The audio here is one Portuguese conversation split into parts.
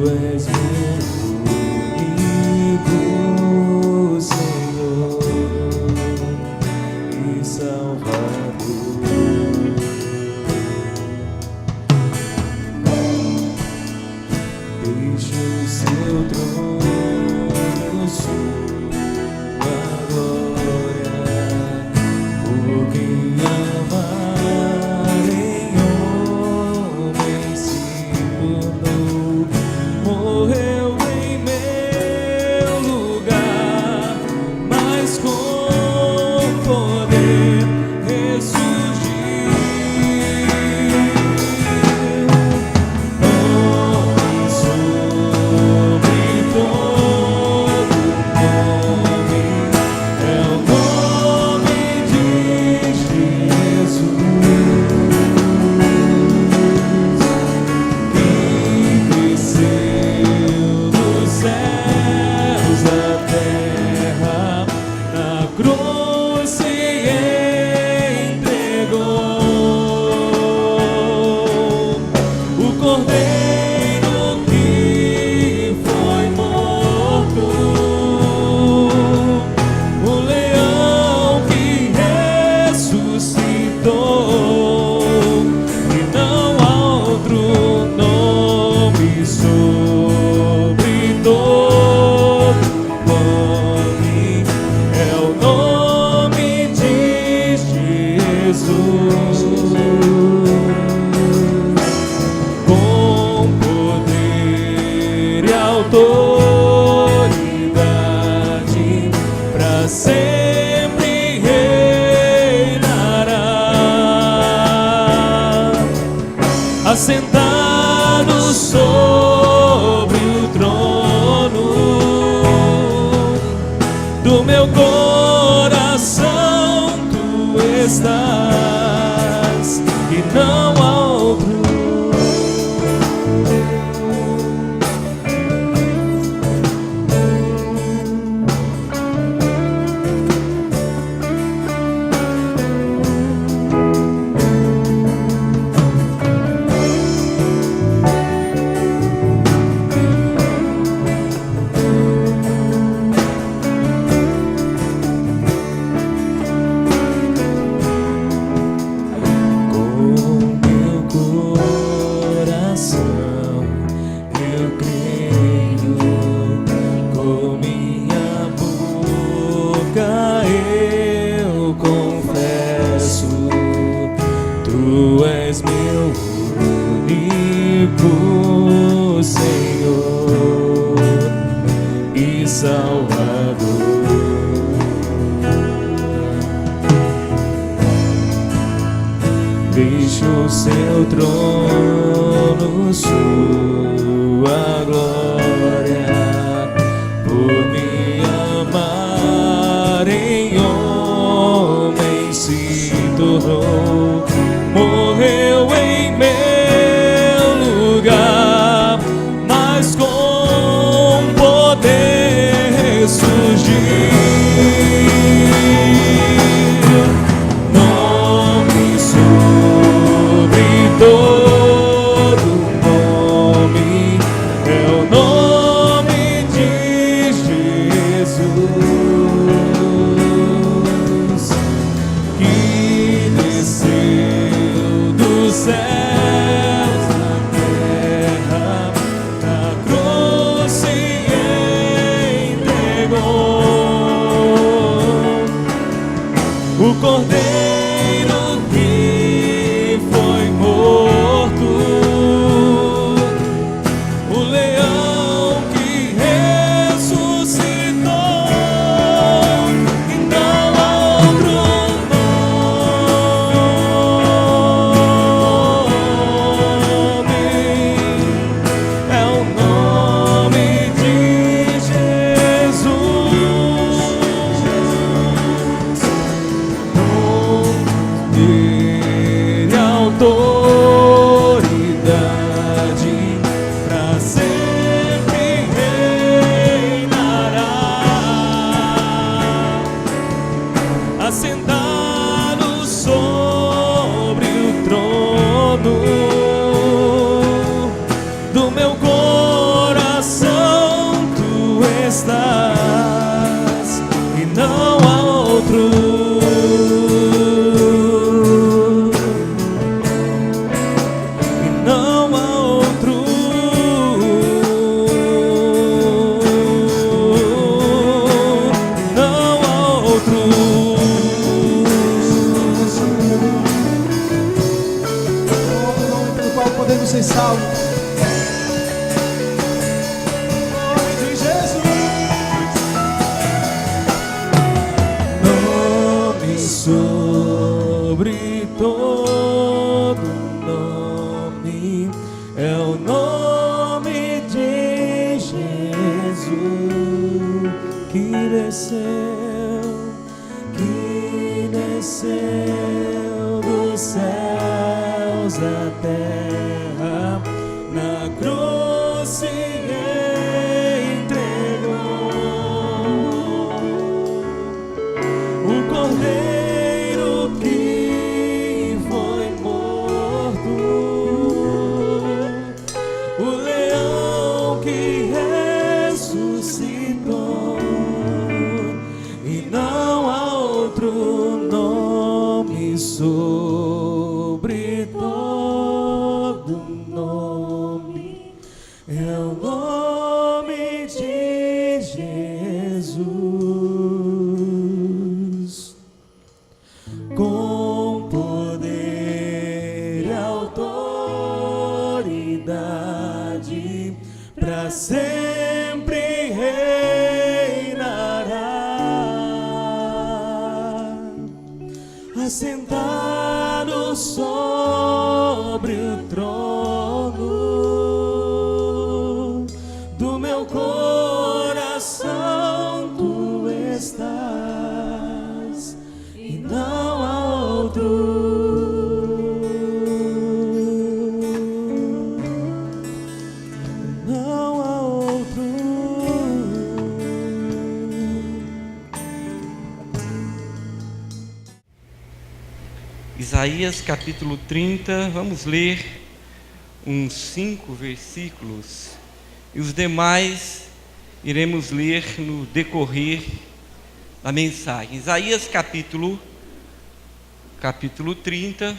és meu único Senhor e Salvador. Deixa o seu trono, sua glória, por quem amar em homem se tornou, morreu em meu lugar, mas com poder ressurgiu. Com poder e autoridade para sempre reinará, assentado sobre o trono do meu coração. Tu estás e não há outro. Tu és meu único Senhor e Salvador. Deixa o seu trono, sua glória, por me amar em homem se tornou, morreu em meu lugar, mas com poder ressurgiu. Nome sobre todo nome, é o nome de Jesus, que desceu dos céus na terra, na cruz se entregou. O Cordeiro que foi morto, o leão que ressuscitou, e não há outro nome, é o nome de Jesus. Poder e autoridade pra sempre. estás e não há outro. E não há outro. Não há outro. O nome pelo qual podemos ser salvos. Sobre todo nome é o nome de Jesus que desceu dos céus à terra, na cruz se entregou. O Cordeiro que foi morto, o leão que ressuscitou, e não há outro nome sobre todo nome, é o nome de Jesus. Com poder e autoridade, para sempre reinará, assentado sobre o trono do meu coração. Tu estás e não há outro. Não há outro. Isaías capítulo 30, vamos ler uns 5 versículos e os demais iremos ler no decorrer da mensagem. Isaías capítulo 30,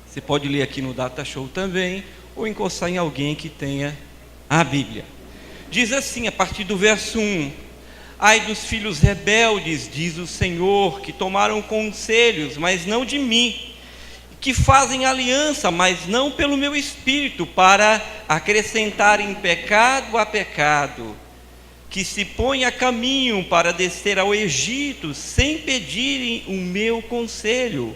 você pode ler aqui no Data Show também, ou encostar em alguém que tenha a Bíblia. Diz assim, a partir do verso 1: Ai dos filhos rebeldes, diz o Senhor, que tomaram conselhos, mas não de mim, que fazem aliança, mas não pelo meu espírito, para acrescentarem pecado a pecado, que se põem a caminho para descer ao Egito, sem pedirem o meu conselho,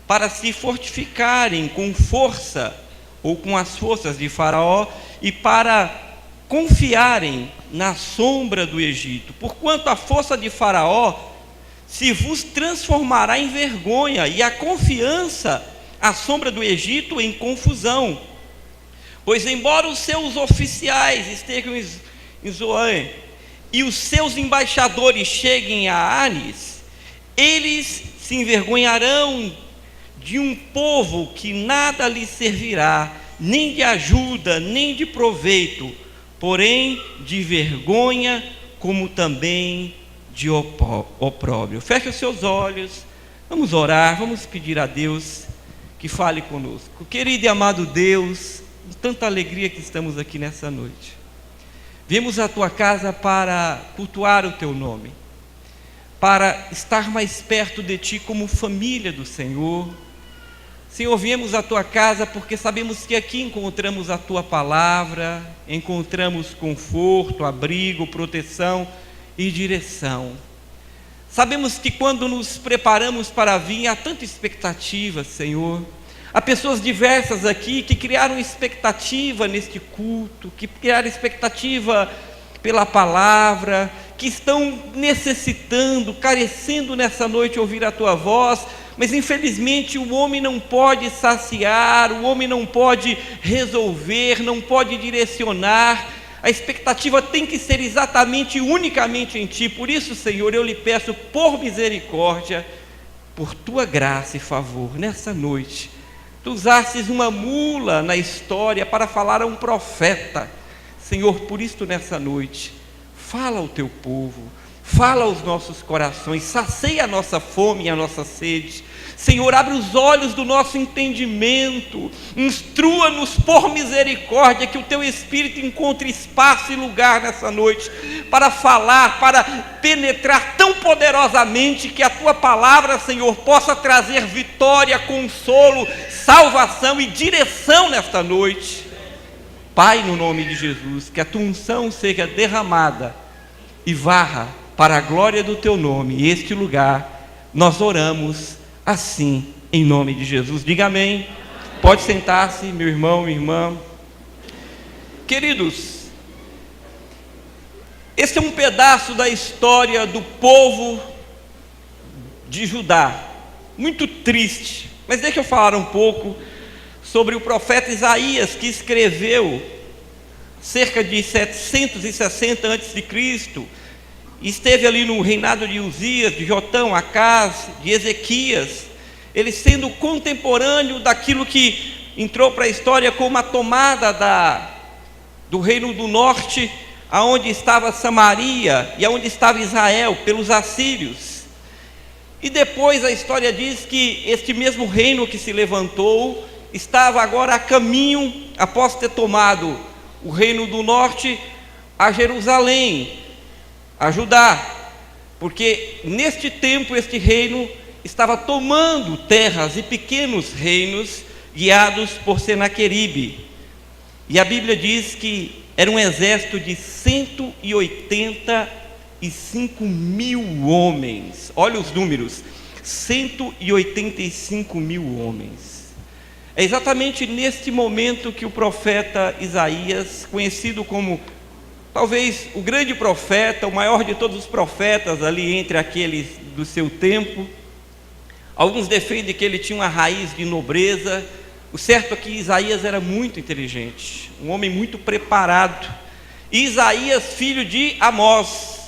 para se fortificarem com força, ou com as forças de Faraó, e para confiarem na sombra do Egito. Porquanto a força de Faraó se vos transformará em vergonha, e a confiança, a sombra do Egito, em confusão. Pois embora os seus oficiais estejam em Zoan, e os seus embaixadores cheguem a Anis, eles se envergonharão de um povo que nada lhes servirá, nem de ajuda, nem de proveito, porém de vergonha, como também de opróbrio. Feche os seus olhos, vamos orar, vamos pedir a Deus que fale conosco. Querido e amado Deus, com tanta alegria que estamos aqui nessa noite, viemos à tua casa para cultuar o teu nome, para estar mais perto de ti como família do Senhor. Senhor, viemos à tua casa porque sabemos que aqui encontramos a tua palavra, encontramos conforto, abrigo, proteção e direção. Sabemos que quando nos preparamos para vir, há tanta expectativa, Senhor. Há pessoas diversas aqui que criaram expectativa neste culto, que criaram expectativa pela palavra, que estão necessitando, carecendo nessa noite ouvir a tua voz, mas infelizmente o homem não pode saciar, o homem não pode resolver, não pode direcionar. A expectativa tem que ser exatamente e unicamente em ti. Por isso, Senhor, eu lhe peço por misericórdia, por tua graça e favor, nessa noite, tu usasses uma mula na história para falar a um profeta. Senhor, por isso nessa noite, fala ao teu povo, fala aos nossos corações, sacia a nossa fome e a nossa sede. Senhor, abre os olhos do nosso entendimento, instrua-nos por misericórdia, que o teu Espírito encontre espaço e lugar nessa noite, para falar, para penetrar tão poderosamente, que a tua palavra, Senhor, possa trazer vitória, consolo, salvação e direção nesta noite. Pai, no nome de Jesus, que a tua unção seja derramada e varra para a glória do teu nome este lugar. Nós oramos assim, em nome de Jesus. Diga amém. Pode sentar-se, meu irmão, minha irmã. Queridos, esse é um pedaço da história do povo de Judá, muito triste, mas deixa eu falar um pouco sobre o profeta Isaías, que escreveu cerca de 760 a.C., esteve ali no reinado de Uzias, de Jotão, Acás, de Ezequias, ele sendo contemporâneo daquilo que entrou para a história como a tomada do reino do norte, aonde estava Samaria e aonde estava Israel, pelos assírios. E depois a história diz que este mesmo reino que se levantou estava agora a caminho, após ter tomado o reino do norte, a Jerusalém, a Judá, porque neste tempo este reino estava tomando terras e pequenos reinos guiados por Senaqueribe, e a Bíblia diz que era um exército de 185 mil homens. Olha os números, 185 mil homens. É exatamente neste momento que o profeta Isaías, conhecido como talvez o grande profeta, o maior de todos os profetas ali entre aqueles do seu tempo, alguns defendem que ele tinha uma raiz de nobreza. O certo é que Isaías era muito inteligente, um homem muito preparado. E Isaías, filho de Amós,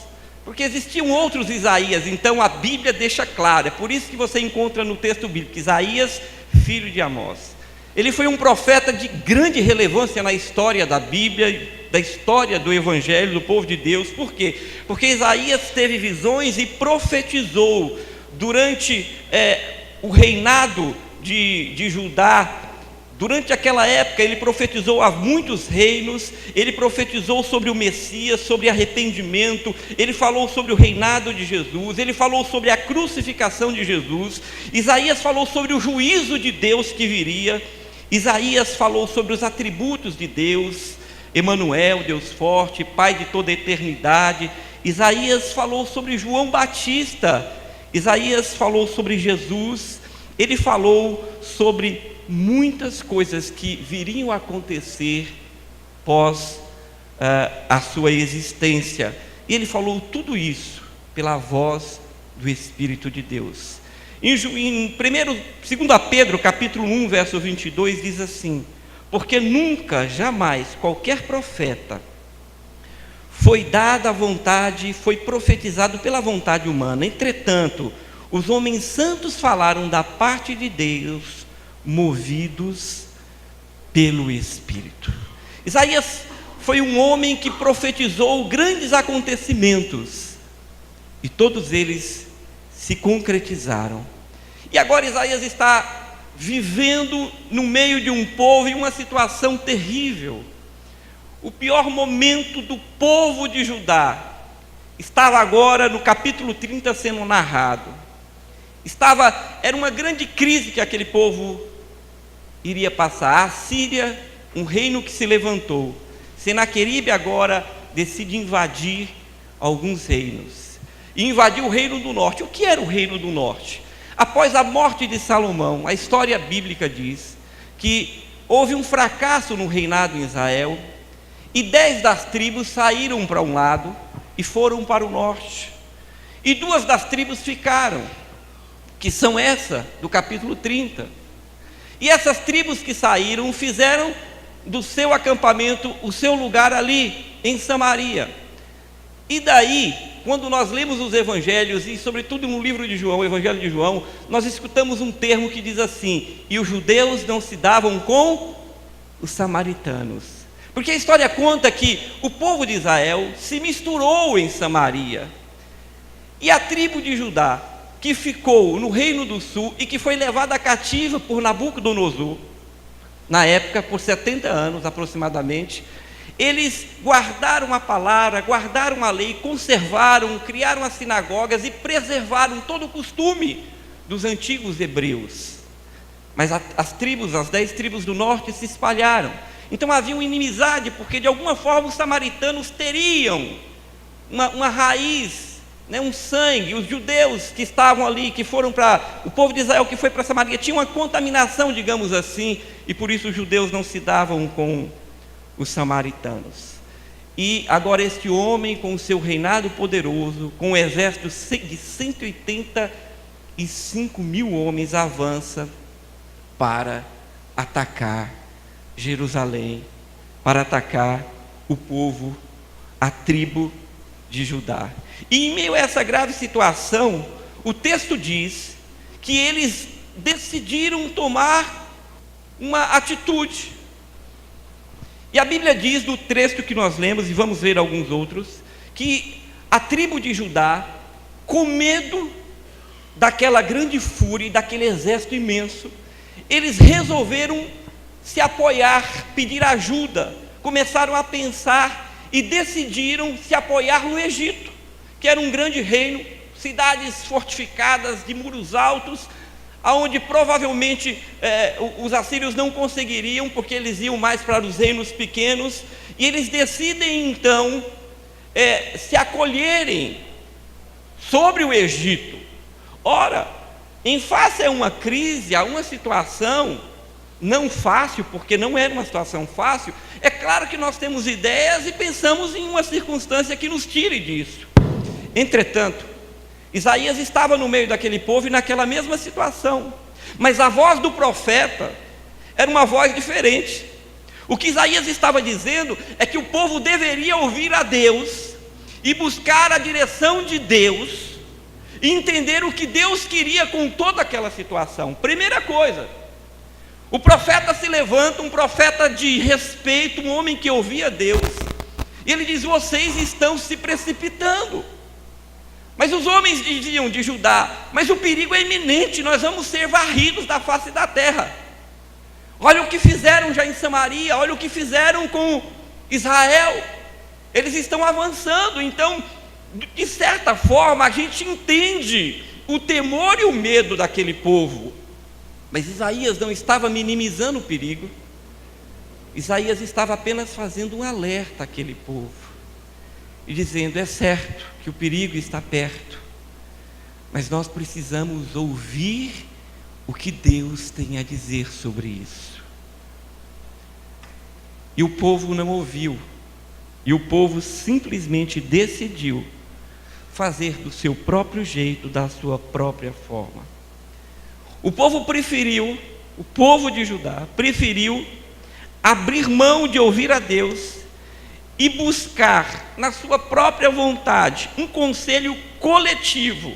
porque existiam outros Isaías, então a Bíblia deixa claro, é por isso que você encontra no texto bíblico, Isaías, filho de Amós. Ele foi um profeta de grande relevância na história da Bíblia, da história do Evangelho, do povo de Deus. Por quê? Porque Isaías teve visões e profetizou durante o reinado de Judá. Durante aquela época ele profetizou a muitos reinos, ele profetizou sobre o Messias, sobre arrependimento, ele falou sobre o reinado de Jesus, ele falou sobre a crucificação de Jesus. Isaías falou sobre o juízo de Deus que viria. Isaías falou sobre os atributos de Deus, Emanuel, Deus forte, Pai de toda a eternidade. Isaías falou sobre João Batista, Isaías falou sobre Jesus, ele falou sobre muitas coisas que viriam a acontecer pós a sua existência. E ele falou tudo isso pela voz do Espírito de Deus. Em 2 Pedro, capítulo 1, verso 22, diz assim: porque nunca, jamais, qualquer profeta foi dada a vontade, foi profetizado pela vontade humana. Entretanto, os homens santos falaram da parte de Deus, movidos pelo Espírito. Isaías foi um homem que profetizou grandes acontecimentos, e todos eles se concretizaram. E agora Isaías está vivendo no meio de um povo em uma situação terrível. O pior momento do povo de Judá estava agora no capítulo 30 sendo narrado. Era uma grande crise que aquele povo iria passar. A Síria, um reino que se levantou. Senaqueribe agora decide invadir alguns reinos. E invadiu o reino do norte. O que era o reino do norte? Após a morte de Salomão, a história bíblica diz que houve um fracasso no reinado em Israel, e 10 das tribos saíram para um lado e foram para o norte, e 2 das tribos ficaram, que são essa do capítulo 30. E essas tribos que saíram fizeram do seu acampamento o seu lugar ali em Samaria. E daí, quando nós lemos os evangelhos, e sobretudo no livro de João, o evangelho de João, nós escutamos um termo que diz assim: e os judeus não se davam com os samaritanos. Porque a história conta que o povo de Israel se misturou em Samaria. E a tribo de Judá, que ficou no Reino do Sul e que foi levada cativa por Nabucodonosor, na época por 70 anos aproximadamente, eles guardaram a palavra, guardaram a lei, conservaram, criaram as sinagogas e preservaram todo o costume dos antigos hebreus. Mas as 10 tribos do norte se espalharam. Então havia uma inimizade, porque de alguma forma os samaritanos teriam uma raiz, né, um sangue. Os judeus que estavam ali, que foram para o povo de Israel que foi para Samaria, tinha uma contaminação, digamos assim, e por isso os judeus não se davam com os samaritanos. E agora este homem, com o seu reinado poderoso, com um exército de 185 mil homens, avança para atacar Jerusalém, para atacar o povo, a tribo de Judá. E em meio a essa grave situação, o texto diz que eles decidiram tomar uma atitude. E a Bíblia diz, no texto que nós lemos, e vamos ver alguns outros, que a tribo de Judá, com medo daquela grande fúria, daquele exército imenso, eles resolveram se apoiar, pedir ajuda, começaram a pensar e decidiram se apoiar no Egito, que era um grande reino, cidades fortificadas, de muros altos, aonde provavelmente os assírios não conseguiriam, porque eles iam mais para os reinos pequenos, e eles decidem então se acolherem sobre o Egito. Ora, em face a uma crise, a uma situação não fácil, porque não era uma situação fácil, é claro que nós temos ideias e pensamos em uma circunstância que nos tire disso. Entretanto, Isaías estava no meio daquele povo e naquela mesma situação, mas a voz do profeta era uma voz diferente. O que Isaías estava dizendo é que o povo deveria ouvir a Deus e buscar a direção de Deus e entender o que Deus queria com toda aquela situação. Primeira coisa, o profeta se levanta, um profeta de respeito, um homem que ouvia Deus, e ele diz: vocês estão se precipitando. Mas os homens diziam de Judá: mas o perigo é iminente, nós vamos ser varridos da face da terra. Olha o que fizeram já em Samaria, olha o que fizeram com Israel, eles estão avançando. Então, de certa forma, a gente entende o temor e o medo daquele povo. Mas Isaías não estava minimizando o perigo. Isaías estava apenas fazendo um alerta àquele povo e dizendo: é certo que o perigo está perto, mas nós precisamos ouvir o que Deus tem a dizer sobre isso. E o povo não ouviu, e o povo simplesmente decidiu fazer do seu próprio jeito, da sua própria forma. O povo de Judá preferiu abrir mão de ouvir a Deus e buscar na sua própria vontade um conselho coletivo.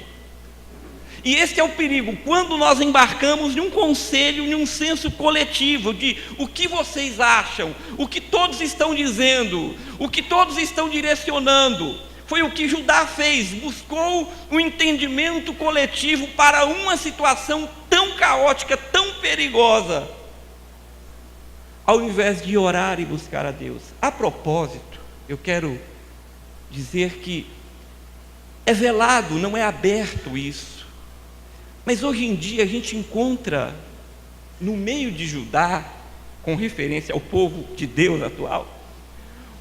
E esse é o perigo, quando nós embarcamos em um conselho, em um senso coletivo, de o que vocês acham, o que todos estão dizendo, o que todos estão direcionando. Foi o que Judá fez, buscou um entendimento coletivo para uma situação tão caótica, tão perigosa, ao invés de orar e buscar a Deus. A propósito, eu quero dizer que é velado, não é aberto isso. Mas hoje em dia a gente encontra no meio de Judá, com referência ao povo de Deus atual,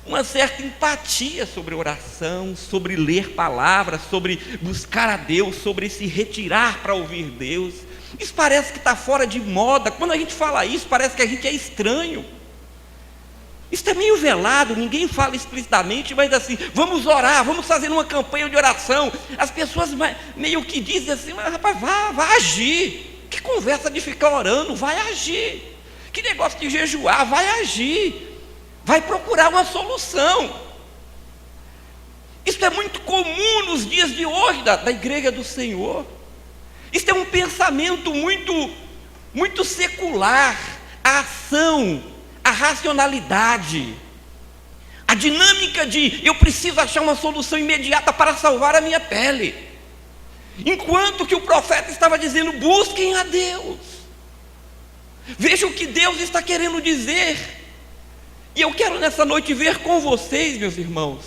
uma certa empatia sobre oração, sobre ler palavras, sobre buscar a Deus, sobre se retirar para ouvir Deus. Isso parece que está fora de moda. Quando a gente fala isso, parece que a gente é estranho. Isso é meio velado, ninguém fala explicitamente, mas assim, vamos orar, vamos fazer uma campanha de oração. As pessoas meio que dizem assim: mas rapaz, vai agir. Que conversa de ficar orando, vai agir. Que negócio de jejuar, vai agir. Vai procurar uma solução. Isso é muito comum nos dias de hoje da igreja do Senhor. Isso é um pensamento muito secular. A ação, a racionalidade, a dinâmica de eu preciso achar uma solução imediata para salvar a minha pele, enquanto que o profeta estava dizendo: busquem a Deus. Veja o que Deus está querendo dizer. E eu quero nessa noite ver com vocês, meus irmãos,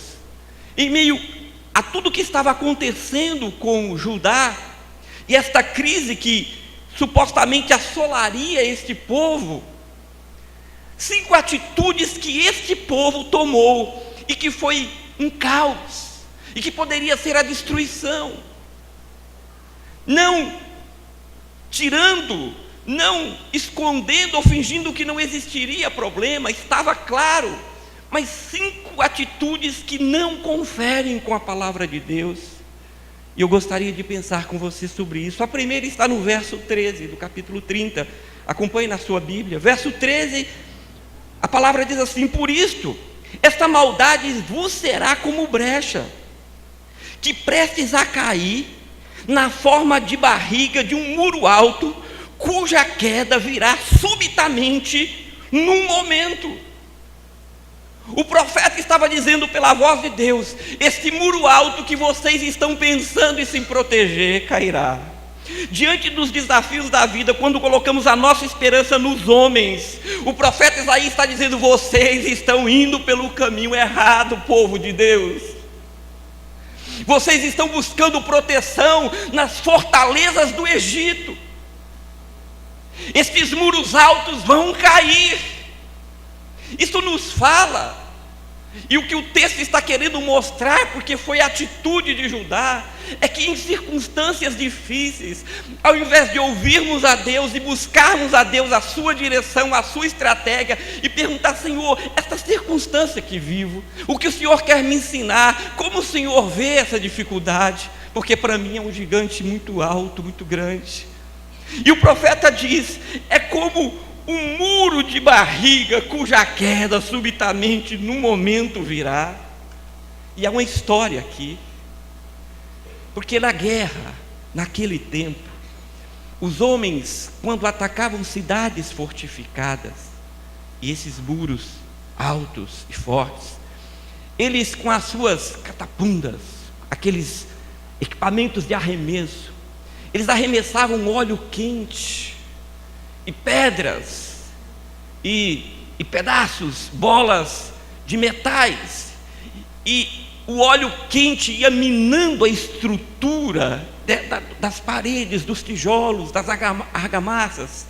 em meio a tudo que estava acontecendo com Judá, e esta crise que supostamente assolaria este povo, 5 atitudes que este povo tomou, e que foi um caos, e que poderia ser a destruição. Não tirando, não escondendo ou fingindo que não existiria problema, estava claro, mas 5 atitudes que não conferem com a palavra de Deus. E eu gostaria de pensar com você sobre isso. A primeira está no verso 13 do capítulo 30, acompanhe na sua Bíblia, verso 13, a palavra diz assim: por isto, esta maldade vos será como brecha, que prestes a cair, na forma de barriga de um muro alto, cuja queda virá subitamente num momento. O profeta estava dizendo pela voz de Deus: este muro alto que vocês estão pensando em se proteger cairá. Diante dos desafios da vida, quando colocamos a nossa esperança nos homens, o profeta Isaías está dizendo: vocês estão indo pelo caminho errado, povo de Deus. Vocês estão buscando proteção nas fortalezas do Egito. Estes muros altos vão cair. Isso nos fala, e o que o texto está querendo mostrar, porque foi a atitude de Judá, é que em circunstâncias difíceis, ao invés de ouvirmos a Deus e buscarmos a Deus a sua direção, a sua estratégia, e perguntar: Senhor, esta circunstância que vivo, o que o Senhor quer me ensinar, como o Senhor vê essa dificuldade, porque para mim é um gigante muito alto, muito grande. E o profeta diz: é como um muro de barriga, cuja queda subitamente num momento virá. E há uma história aqui, porque na guerra, naquele tempo, os homens, quando atacavam cidades fortificadas, e esses muros altos e fortes, eles, com as suas catapultas, aqueles equipamentos de arremesso, eles arremessavam óleo quente e pedras e pedaços, bolas de metais, e o óleo quente ia minando a estrutura das paredes, dos tijolos, das argamassas,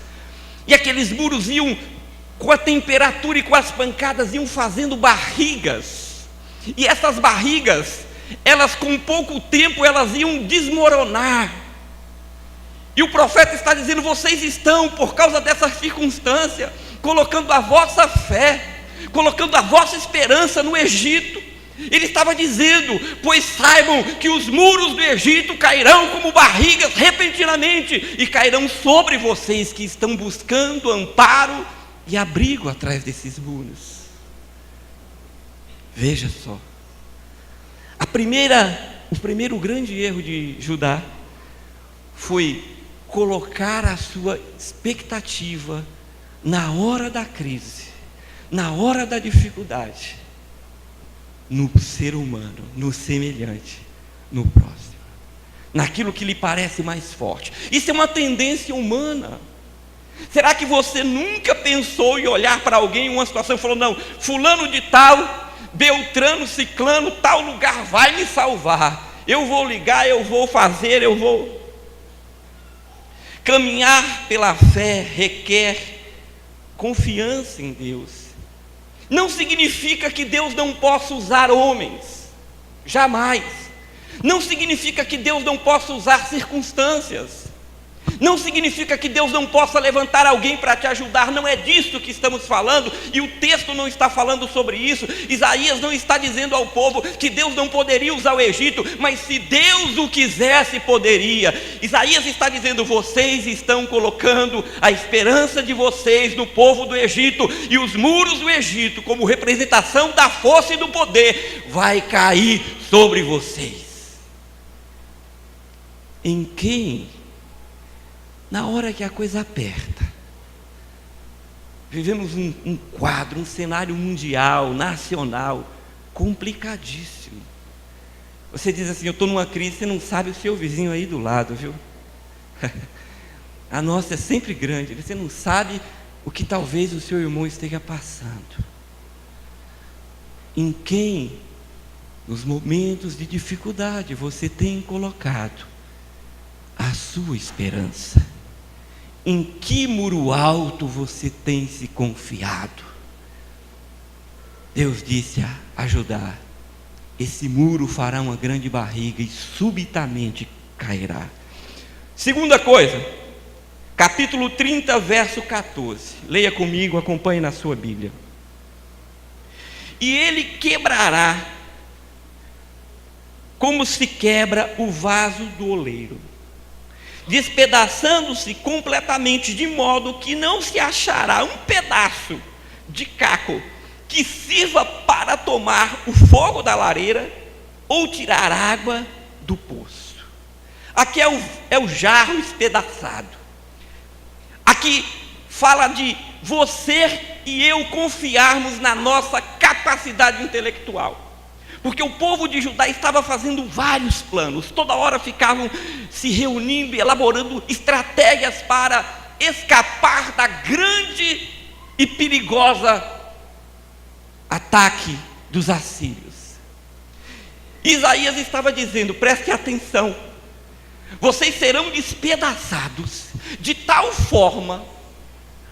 e aqueles muros iam, com a temperatura e com as pancadas, iam fazendo barrigas, e essas barrigas, elas com pouco tempo, elas iam desmoronar. E o profeta está dizendo: vocês estão, por causa dessa circunstância, colocando a vossa fé, colocando a vossa esperança no Egito. Ele estava dizendo: pois saibam que os muros do Egito cairão como barrigas repentinamente, e cairão sobre vocês que estão buscando amparo e abrigo atrás desses muros. Veja só, o primeiro grande erro de Judá foi colocar a sua expectativa na hora da crise, na hora da dificuldade, no ser humano, no semelhante, no próximo, naquilo que lhe parece mais forte. Isso é uma tendência humana. Será que você nunca pensou em olhar para alguém em uma situação e falou: não, fulano de tal, Beltrano, Ciclano, tal lugar vai me salvar, eu vou ligar, eu vou fazer, eu vou... Caminhar pela fé requer confiança em Deus. Não significa que Deus não possa usar homens, jamais. Não significa que Deus não possa usar circunstâncias. Não significa que Deus não possa levantar alguém para te ajudar. Não é disso que estamos falando, e o texto não está falando sobre isso. Isaías não está dizendo ao povo que Deus não poderia usar o Egito, mas se Deus o quisesse, poderia. Isaías está dizendo: vocês estão colocando a esperança de vocês no povo do Egito, e os muros do Egito, como representação da força e do poder, vai cair sobre vocês. Em quem? Na hora que a coisa aperta. Vivemos um quadro, um cenário mundial, nacional, complicadíssimo. Você diz assim: eu estou numa crise, você não sabe o seu vizinho aí do lado, viu? A nossa é sempre grande, você não sabe o que talvez o seu irmão esteja passando. Em quem, nos momentos de dificuldade, você tem colocado a sua esperança? Em que muro alto você tem se confiado? Deus disse a ajudar: esse muro fará uma grande barriga e subitamente cairá. Segunda coisa, capítulo 30, verso 14. Leia comigo, acompanhe na sua Bíblia. E ele quebrará, como se quebra o vaso do oleiro, despedaçando-se completamente, de modo que não se achará um pedaço de caco que sirva para tomar o fogo da lareira ou tirar água do poço. Aqui é o jarro espedaçado. Aqui fala de você e eu confiarmos na nossa capacidade intelectual. Porque o povo de Judá estava fazendo vários planos, toda hora ficavam se reunindo e elaborando estratégias para escapar da grande e perigosa ataque dos assírios. Isaías estava dizendo: preste atenção, vocês serão despedaçados de tal forma,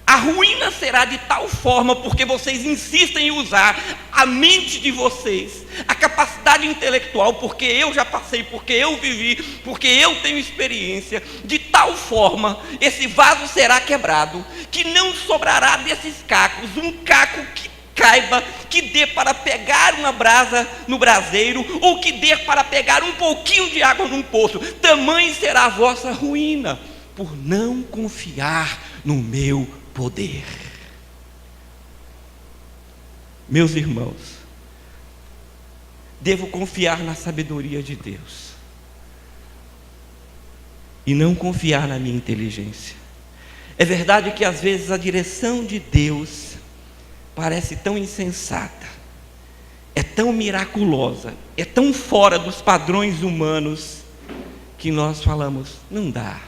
a ruína será de tal forma, porque vocês insistem em usar a mente de vocês, a capacidade intelectual, porque eu já passei, porque eu vivi, porque eu tenho experiência. De tal forma, esse vaso será quebrado, que não sobrará desses cacos um caco que caiba, que dê para pegar uma brasa no braseiro, ou que dê para pegar um pouquinho de água num poço. Tamanha será a vossa ruína, por não confiar no meu poder. Meus irmãos, devo confiar na sabedoria de Deus e não confiar na minha inteligência. É verdade que às vezes a direção de Deus parece tão insensata, é tão miraculosa, é tão fora dos padrões humanos, que nós falamos: não dá.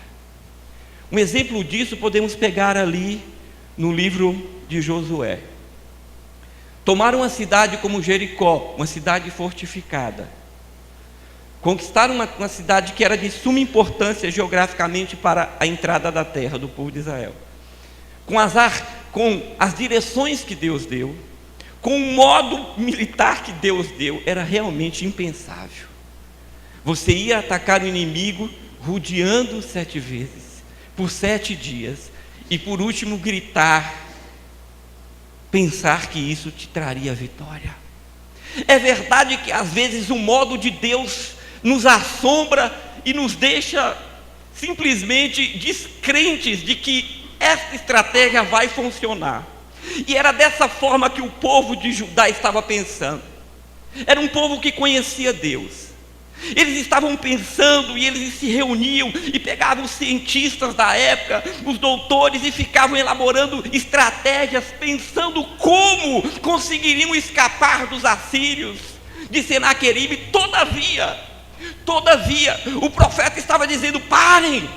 Um exemplo disso podemos pegar ali no livro de Josué. Tomaram uma cidade como Jericó, uma cidade fortificada. Conquistaram uma cidade que era de suma importância geograficamente para a entrada da terra do povo de Israel. Com as direções que Deus deu, com o modo militar que Deus deu, era realmente impensável. Você ia atacar o inimigo rodeando 7 vezes, por 7 dias, e por último gritar, pensar que isso te traria vitória. É verdade que às vezes o modo de Deus nos assombra e nos deixa simplesmente descrentes de que esta estratégia vai funcionar. E era dessa forma que o povo de Judá estava pensando. Era um povo que conhecia Deus. Eles estavam pensando e eles se reuniam e pegavam os cientistas da época, os doutores, e ficavam elaborando estratégias, pensando como conseguiriam escapar dos assírios de Senaqueribe. Todavia, o profeta estava dizendo: parem!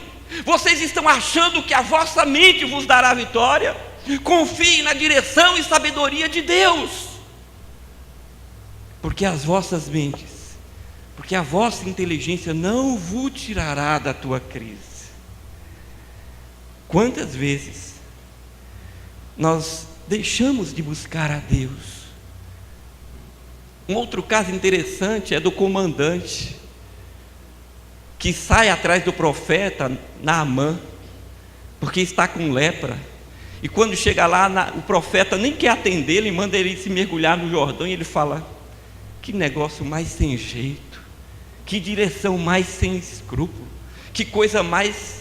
Vocês estão achando que a vossa mente vos dará vitória? Confiem na direção e sabedoria de Deus, porque as vossas mentes, porque a vossa inteligência não vos tirará da tua crise. Quantas vezes nós deixamos de buscar a Deus? Um outro caso interessante é do comandante que sai atrás do profeta Naamã, porque está com lepra. E quando chega lá, o profeta nem quer atender, ele manda ele se mergulhar no Jordão, e ele fala: que negócio mais sem jeito, que direção mais sem escrúpulo, que coisa mais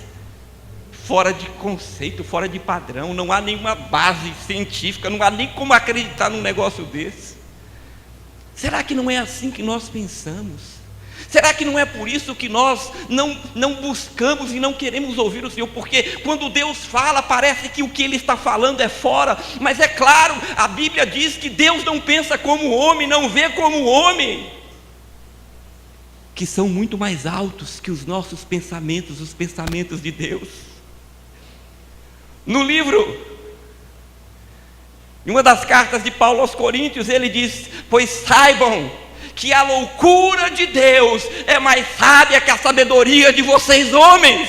fora de conceito, fora de padrão, não há nenhuma base científica, não há nem como acreditar num negócio desse. Será que não é assim que nós pensamos? Será que não é por isso que nós não buscamos e não queremos ouvir o Senhor? Porque quando Deus fala, parece que o que Ele está falando é fora. Mas é claro, a Bíblia diz que Deus não pensa como o homem, não vê como o homem, que são muito mais altos que os nossos pensamentos, os pensamentos de Deus. No livro, em uma das cartas de Paulo aos Coríntios, ele diz: pois saibam que a loucura de Deus é mais sábia que a sabedoria de vocês homens.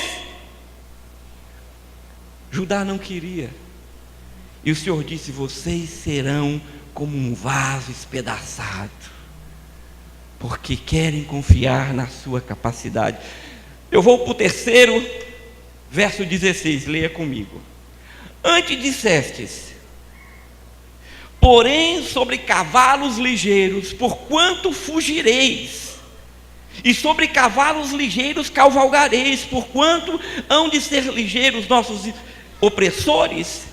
Judá não queria, e o Senhor disse: vocês serão como um vaso espedaçado, porque querem confiar na sua capacidade. Eu vou para o terceiro, verso 16, leia comigo. Antes dissestes: porém sobre cavalos ligeiros, porquanto fugireis, e sobre cavalos ligeiros cavalgareis, porquanto hão de ser ligeiros nossos opressores.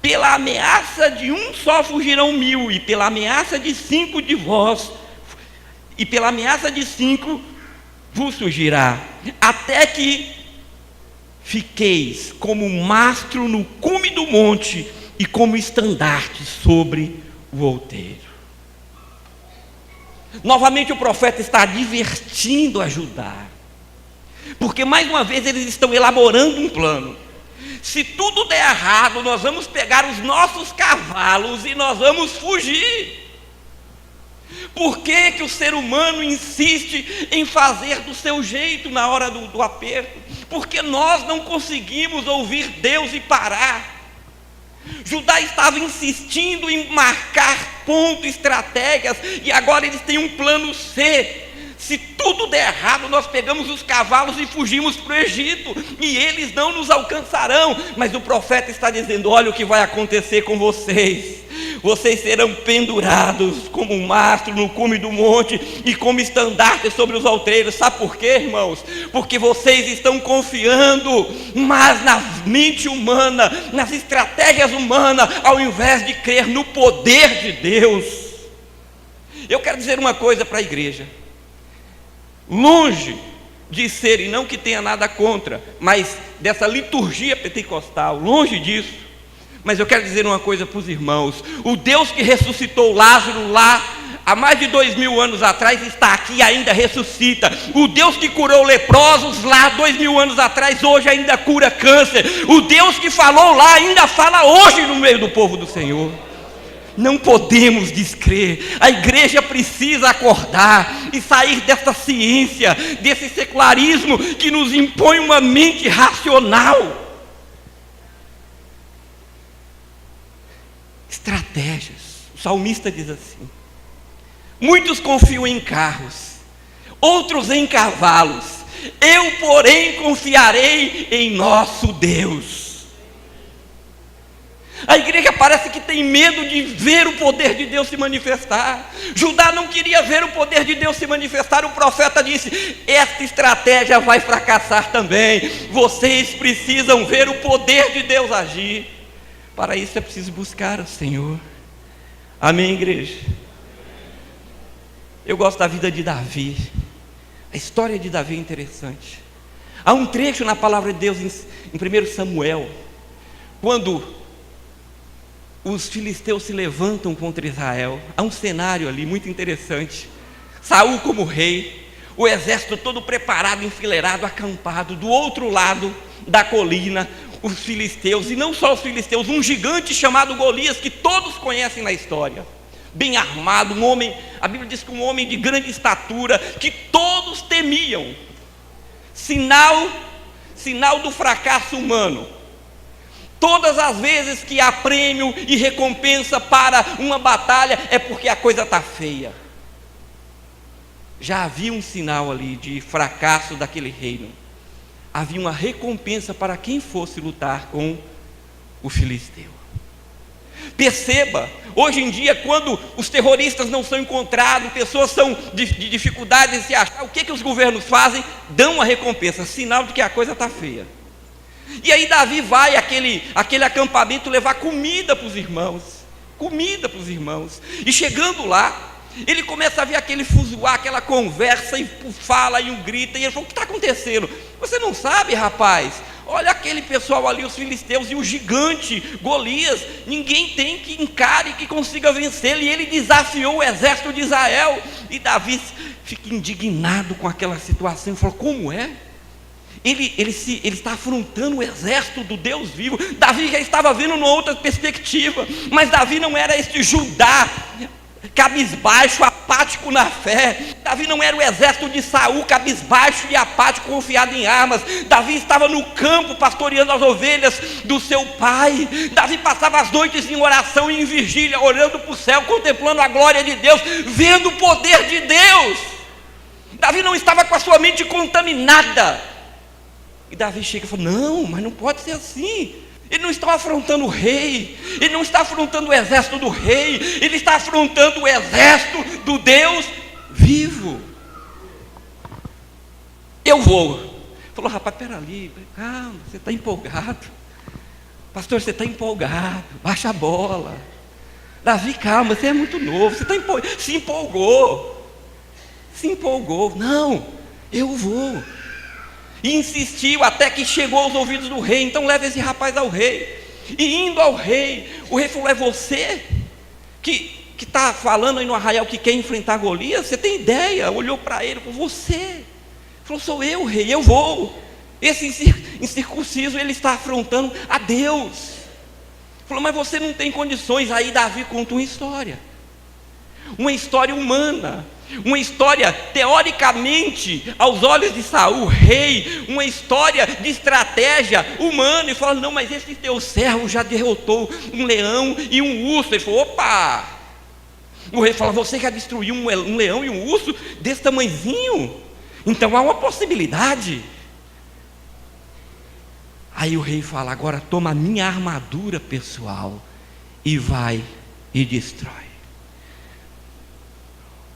Pela ameaça de um só fugirão 1000, e pela ameaça de 5 de vós, e pela ameaça de 5 vos fugirá, até que fiqueis como um mastro no cume do monte, e como estandarte sobre o outeiro. Novamente o profeta está advertindo a Judá, porque mais uma vez eles estão elaborando um plano. Se tudo der errado, nós vamos pegar os nossos cavalos e nós vamos fugir. Por que que o ser humano insiste em fazer do seu jeito na hora do aperto? Porque nós não conseguimos ouvir Deus e parar. Judá estava insistindo em marcar pontos, estratégias, e agora eles têm um plano C. Se tudo der errado, nós pegamos os cavalos e fugimos para o Egito, e eles não nos alcançarão. Mas o profeta está dizendo: olha o que vai acontecer com vocês. Vocês serão pendurados como um mastro no cume do monte, e como estandarte sobre os outeiros. Sabe por quê, irmãos? Porque vocês estão confiando mais na mente humana, nas estratégias humanas, ao invés de crer no poder de Deus. Eu quero dizer uma coisa para a igreja: longe de ser, e não que tenha nada contra, mas dessa liturgia pentecostal, longe disso, mas eu quero dizer uma coisa para os irmãos: o Deus que ressuscitou Lázaro lá há mais de 2000 anos atrás está aqui e ainda ressuscita. O Deus que curou leprosos lá 2000 anos atrás, hoje ainda cura câncer. O Deus que falou lá ainda fala hoje no meio do povo do Senhor. Não podemos descrer. A igreja precisa acordar e sair dessa ciência, desse secularismo que nos impõe uma mente racional. Estratégias. O salmista diz assim: muitos confiam em carros, outros em cavalos, eu porém confiarei em nosso Deus. A igreja parece que tem medo de ver o poder de Deus se manifestar. Judá não queria ver o poder de Deus se manifestar. O profeta disse: esta estratégia vai fracassar também. Vocês precisam ver o poder de Deus agir. Para isso é preciso buscar o Senhor. Amém, igreja? Eu gosto da vida de Davi. A história de Davi é interessante. Há um trecho na palavra de Deus em 1 Samuel, quando os filisteus se levantam contra Israel. Há um cenário ali muito interessante. Saul como rei, o exército todo preparado, enfileirado, acampado. Do outro lado da colina, os filisteus, e não só os filisteus, um gigante chamado Golias, que todos conhecem na história, bem armado, um homem, a Bíblia diz que um homem de grande estatura, que todos temiam. Sinal do fracasso humano. Todas as vezes que há prêmio e recompensa para uma batalha, é porque a coisa está feia. Já havia um sinal ali de fracasso daquele reino. Havia uma recompensa para quem fosse lutar com o filisteu. Perceba, hoje em dia, quando os terroristas não são encontrados, pessoas são de dificuldade de se achar, o que os governos fazem? Dão uma recompensa, sinal de que a coisa está feia. E aí Davi vai àquele acampamento levar comida para os irmãos. E chegando lá, Ele começa a ver aquele fuzuar, aquela conversa, e fala, e um grita, e ele falou: o que está acontecendo? Você não sabe, rapaz? Olha aquele pessoal ali, os filisteus, e o gigante Golias, ninguém tem que encare, que consiga vencê-lo, e ele desafiou o exército de Israel. E Davi fica indignado com aquela situação, e falou: como é? Ele está afrontando o exército do Deus vivo. Davi já estava vendo numa outra perspectiva, mas Davi não era este Judá cabisbaixo, apático na fé. Davi não era o exército de Saul, cabisbaixo e apático, confiado em armas. Davi estava no campo, pastoreando as ovelhas do seu pai. Davi passava as noites em oração e em vigília, olhando para o céu, contemplando a glória de Deus, vendo o poder de Deus. Davi não estava com a sua mente contaminada. E Davi chega e fala: não, mas não pode ser assim. Ele não está afrontando o rei, ele não está afrontando o exército do rei, ele está afrontando o exército do Deus vivo. Eu vou. Falou: rapaz, peraí, calma, você está empolgado. Pastor, você está empolgado, baixa a bola. Davi, calma, você é muito novo, você está se empolgou. Não, eu vou. E insistiu até que chegou aos ouvidos do rei. Então leva esse rapaz ao rei. E indo ao rei, o rei falou: é você que está falando aí no arraial que quer enfrentar Golias? Você tem ideia? Olhou para ele e falou: você? Falou: sou eu, rei, eu vou. Esse incircunciso, ele está afrontando a Deus. Falou: mas você não tem condições. Aí Davi conta uma história humana, uma história teoricamente aos olhos de Saul, rei, uma história de estratégia humana. E fala: não, mas esse teu servo já derrotou um leão e um urso. Ele falou: opa! O rei fala: você já destruiu um leão e um urso desse tamanhozinho? Então há uma possibilidade. Aí o rei fala: agora toma a minha armadura pessoal e vai e destrói.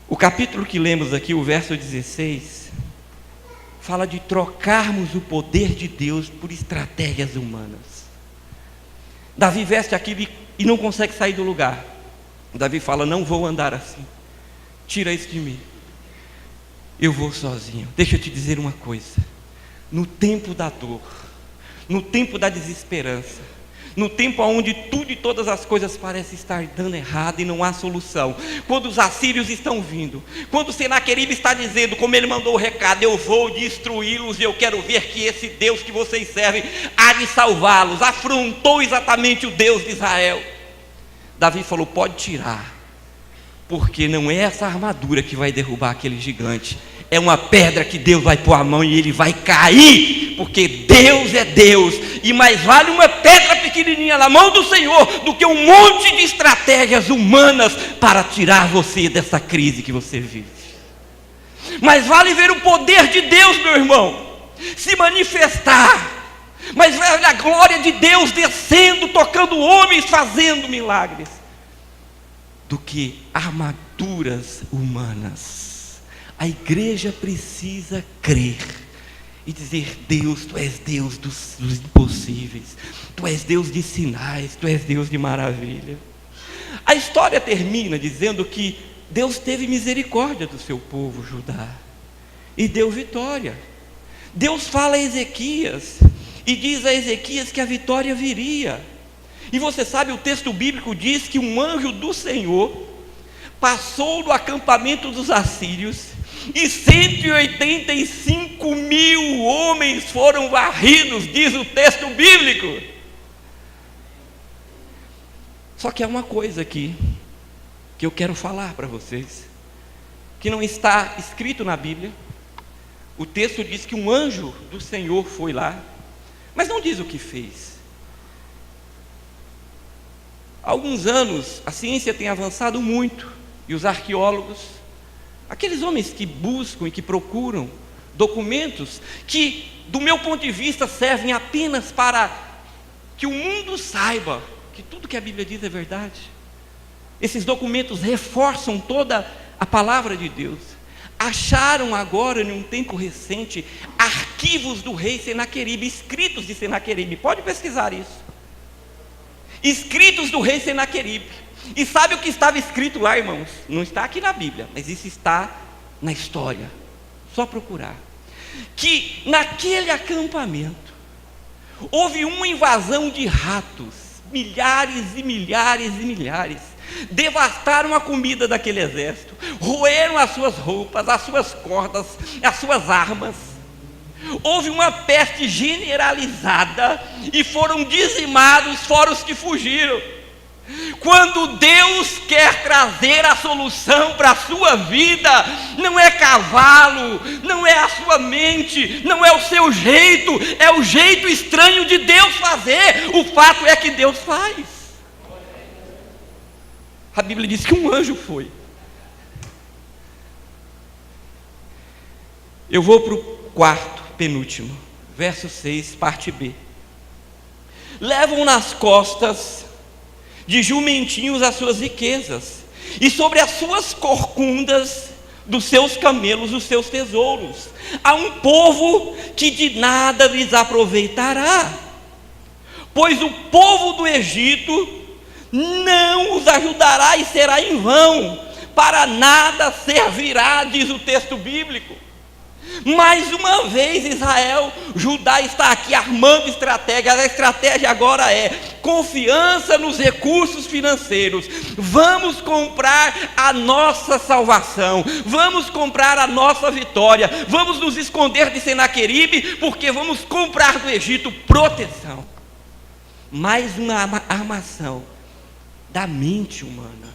O capítulo que lemos aqui, o verso 16, fala de trocarmos o poder de Deus por estratégias humanas. Davi veste aquilo e não consegue sair do lugar. Davi fala: não vou andar assim, tira isso de mim, eu vou sozinho. Deixa eu te dizer uma coisa: no tempo da dor, no tempo da desesperança, no tempo onde tudo e todas as coisas parecem estar dando errado e não há solução, quando os assírios estão vindo, quando Senaqueribe está dizendo, como ele mandou o recado: eu vou destruí-los e eu quero ver que esse Deus que vocês servem há de salvá-los, afrontou exatamente o Deus de Israel. Davi falou: pode tirar, porque não é essa armadura que vai derrubar aquele gigante, é uma pedra que Deus vai pôr a mão e ele vai cair, porque Deus é Deus, e mais vale uma pedra pequenininha na mão do Senhor do que um monte de estratégias humanas para tirar você dessa crise que você vive. Mas vale ver o poder de Deus, meu irmão, se manifestar, mas vale a glória de Deus descendo, tocando homens, fazendo milagres, do que armaduras humanas. A igreja precisa crer e dizer: Deus, Tu és Deus dos impossíveis, Tu és Deus de sinais, Tu és Deus de maravilha. A história termina dizendo que Deus teve misericórdia do seu povo Judá e deu vitória. Deus fala a Ezequias e diz a Ezequias que a vitória viria. E você sabe, o texto bíblico diz que um anjo do Senhor passou no acampamento dos assírios e 185 mil homens foram varridos, diz o texto bíblico. Só que há uma coisa aqui que eu quero falar para vocês, que não está escrito na Bíblia. O texto diz que um anjo do Senhor foi lá, mas não diz o que fez. Há alguns anos a ciência tem avançado muito, e os arqueólogos, aqueles homens que buscam e que procuram documentos que, do meu ponto de vista, servem apenas para que o mundo saiba que tudo que a Bíblia diz é verdade. Esses documentos reforçam toda a palavra de Deus. Acharam agora, em um tempo recente, arquivos do rei Senaqueribe, escritos de Senaqueribe. Pode pesquisar isso. Escritos do rei Senaqueribe. E sabe o que estava escrito lá, irmãos? Não está aqui na Bíblia, mas isso está na história. Só procurar. Que naquele acampamento houve uma invasão de ratos, milhares e milhares e milhares. Devastaram a comida daquele exército, roeram as suas roupas, as suas cordas, as suas armas. Houve uma peste generalizada e foram dizimados fora os que fugiram. Quando Deus quer trazer a solução para a sua vida, não é cavalo, não é a sua mente, não é o seu jeito, é o jeito estranho de Deus fazer. O fato é que Deus faz. A Bíblia diz que um anjo foi. Eu vou para o quarto, penúltimo, verso 6, parte B. Levam nas costas de jumentinhos as suas riquezas, e sobre as suas corcundas dos seus camelos os seus tesouros. Há um povo que de nada lhes aproveitará, pois o povo do Egito não os ajudará e será em vão, para nada servirá, diz o texto bíblico. Mais uma vez Israel, Judá está aqui armando estratégias. A estratégia agora é confiança nos recursos financeiros. Vamos comprar a nossa salvação, vamos comprar a nossa vitória, vamos nos esconder de Senaqueribe, porque vamos comprar do Egito proteção. Mais uma armação da mente humana.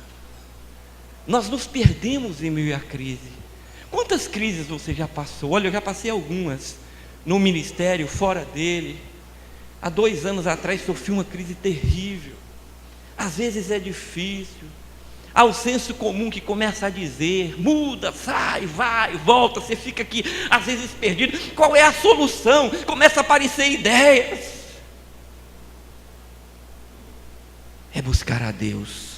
Nós nos perdemos em meio à crise. Quantas crises você já passou? Olha, eu já passei algumas no ministério, fora dele. Há 2 anos atrás sofri uma crise terrível. Às vezes é difícil. Há o senso comum que começa a dizer: muda, sai, vai, volta. Você fica aqui às vezes perdido. Qual é a solução? Começa a aparecer ideias. É buscar a Deus.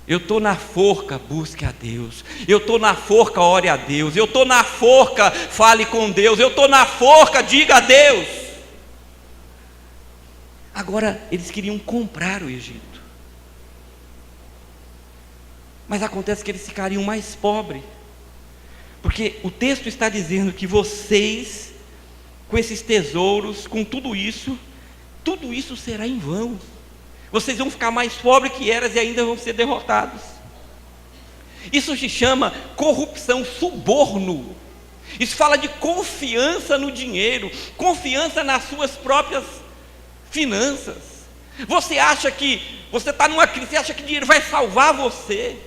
Eu estou na forca, busque a Deus. Eu estou na forca, ore a Deus. Eu estou na forca, fale com Deus. Eu estou na forca, diga a Deus. Agora, eles queriam comprar o Egito, mas acontece que eles ficariam mais pobres, porque o texto está dizendo que vocês, com esses tesouros, com tudo isso será em vão. Vocês vão ficar mais pobres que eras e ainda vão ser derrotados. Isso se chama corrupção, suborno. Isso fala de confiança no dinheiro, confiança nas suas próprias finanças. Você acha que você está numa crise, você acha que dinheiro vai salvar você,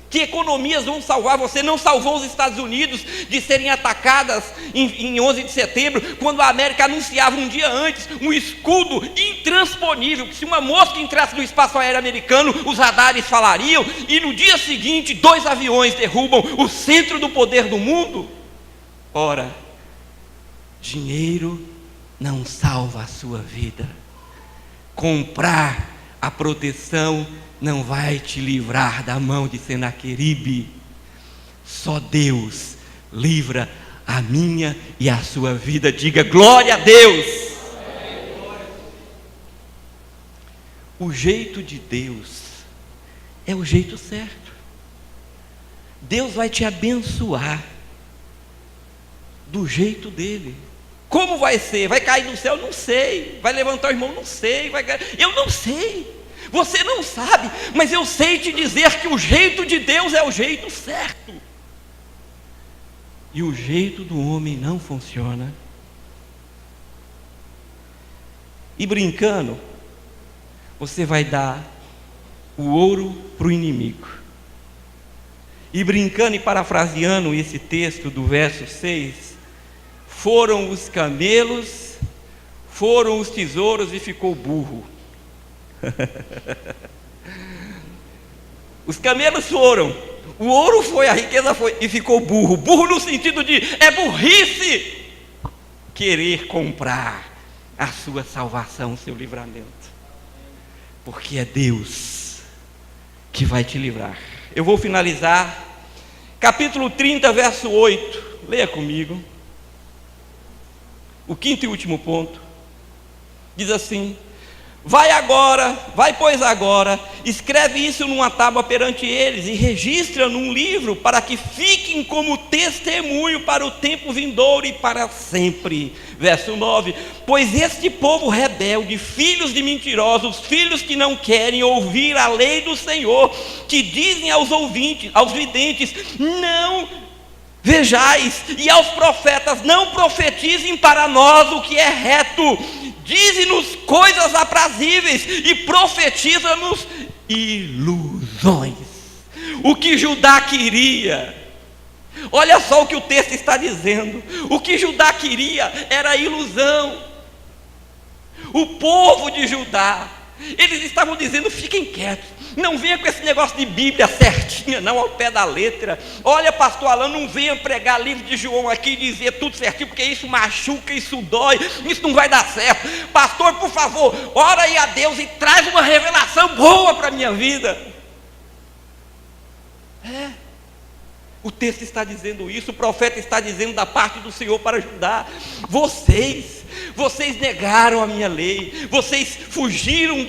que economias vão salvar você? Não salvou os Estados Unidos de serem atacadas em 11 de setembro, quando a América anunciava um dia antes um escudo intransponível, que se uma mosca entrasse no espaço aéreo americano, os radares falariam, e no dia seguinte 2 aviões derrubam o centro do poder do mundo. Ora, dinheiro não salva a sua vida. Comprar a proteção não vai te livrar da mão de Senaqueribe. Só Deus livra a minha e a sua vida. Diga glória a Deus. O jeito de Deus é o jeito certo. Deus vai te abençoar do jeito dele. Como vai ser? Vai cair do céu? Não sei. Vai levantar o irmão? Não sei. Eu não sei. Você não sabe, mas eu sei te dizer que o jeito de Deus é o jeito certo. E o jeito do homem não funciona. E brincando, você vai dar o ouro para o inimigo. E brincando e parafraseando esse texto do verso 6, foram os camelos, foram os tesouros e ficou burro. Os camelos foram, o ouro foi, a riqueza foi, e ficou burro. Burro no sentido de, é burrice querer comprar a sua salvação, o seu livramento, porque é Deus que vai te livrar. Eu vou finalizar, capítulo 30, verso 8, leia comigo, o 5º e último ponto, diz assim: Vai pois agora, escreve isso numa tábua perante eles e registra num livro, para que fiquem como testemunho para o tempo vindouro e para sempre. Verso 9: pois este povo rebelde, filhos de mentirosos, filhos que não querem ouvir a lei do Senhor, que dizem aos videntes, não vejais, e aos profetas, não profetizem para nós o que é reto, dize-nos coisas aprazíveis e profetiza-nos ilusões. O que Judá queria, olha só o que o texto está dizendo, o que Judá queria era ilusão. O povo de Judá, eles estavam dizendo: fiquem quietos, não venha com esse negócio de Bíblia certinha, não, ao pé da letra. Olha, pastor Alan, não venha pregar livro de João aqui e dizer tudo certinho, porque isso machuca, isso dói, isso não vai dar certo. Pastor, por favor, ora aí a Deus e traz uma revelação boa para a minha vida. O texto está dizendo isso, o profeta está dizendo da parte do Senhor para Judá: vocês negaram a minha lei, vocês fugiram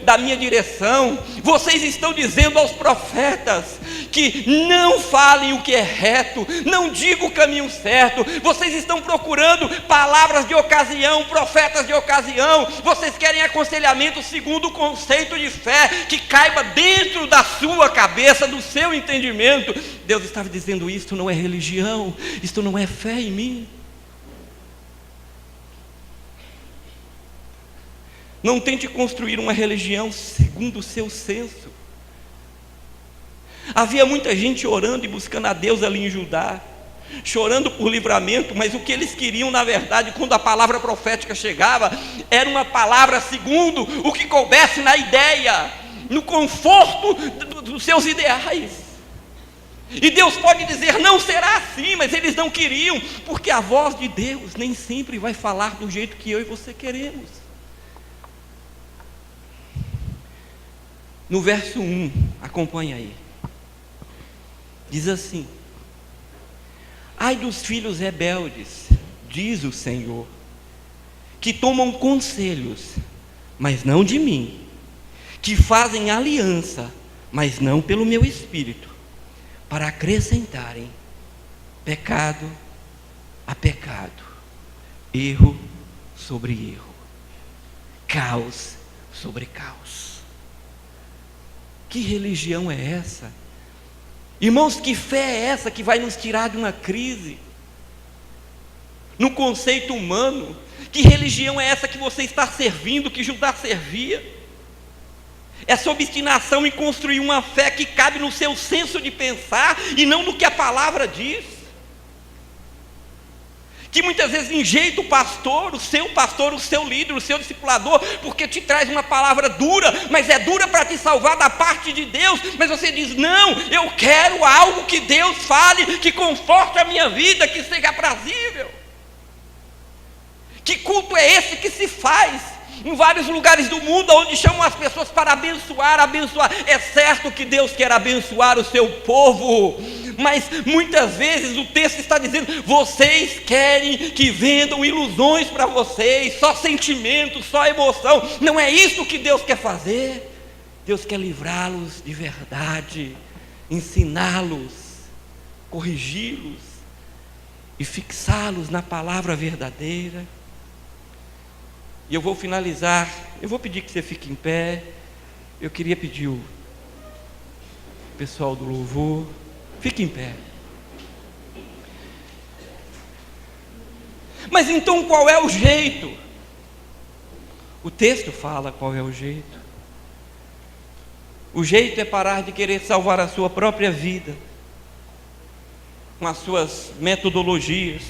da minha direção, vocês estão dizendo aos profetas que não falem o que é reto, não digam o caminho certo, vocês estão procurando palavras de ocasião, profetas de ocasião, vocês querem aconselhamento segundo o conceito de fé que caiba dentro da sua cabeça, do seu entendimento. Deus estava dizendo: isto não é religião, isto não é fé em mim. Não tente construir uma religião segundo o seu senso. Havia muita gente orando e buscando a Deus ali em Judá, chorando por livramento, mas o que eles queriam, na verdade, quando a palavra profética chegava, era uma palavra segundo o que coubesse na ideia, no conforto dos seus ideais. E Deus pode dizer: não será assim, mas eles não queriam, porque a voz de Deus nem sempre vai falar do jeito que eu e você queremos. No verso 1, acompanha aí, diz assim: ai dos filhos rebeldes, diz o Senhor, que tomam conselhos, mas não de mim, que fazem aliança, mas não pelo meu espírito, para acrescentarem pecado a pecado, erro sobre erro, caos sobre caos. Que religião é essa? Irmãos, que fé é essa que vai nos tirar de uma crise? No conceito humano, que religião é essa que você está servindo, que Judá servia? Essa obstinação em construir uma fé que cabe no seu senso de pensar e não no que a palavra diz, que muitas vezes enjeita o seu líder, o seu discipulador, porque te traz uma palavra dura, mas é dura para te salvar da parte de Deus, mas você diz: não, eu quero algo que Deus fale, que conforte a minha vida, que seja aprazível. Que culto é esse que se faz em vários lugares do mundo, onde chamam as pessoas para abençoar? É certo que Deus quer abençoar o seu povo, mas muitas vezes o texto está dizendo: vocês querem que vendam ilusões para vocês, só sentimento, só emoção. Não é isso que Deus quer fazer. Deus quer livrá-los de verdade, ensiná-los, corrigi-los e fixá-los na palavra verdadeira. E eu vou finalizar, eu vou pedir que você fique em pé. Eu queria pedir o pessoal do louvor, fique em pé. Mas então qual é o jeito? O texto fala qual é o jeito. O jeito é parar de querer salvar a sua própria vida com as suas metodologias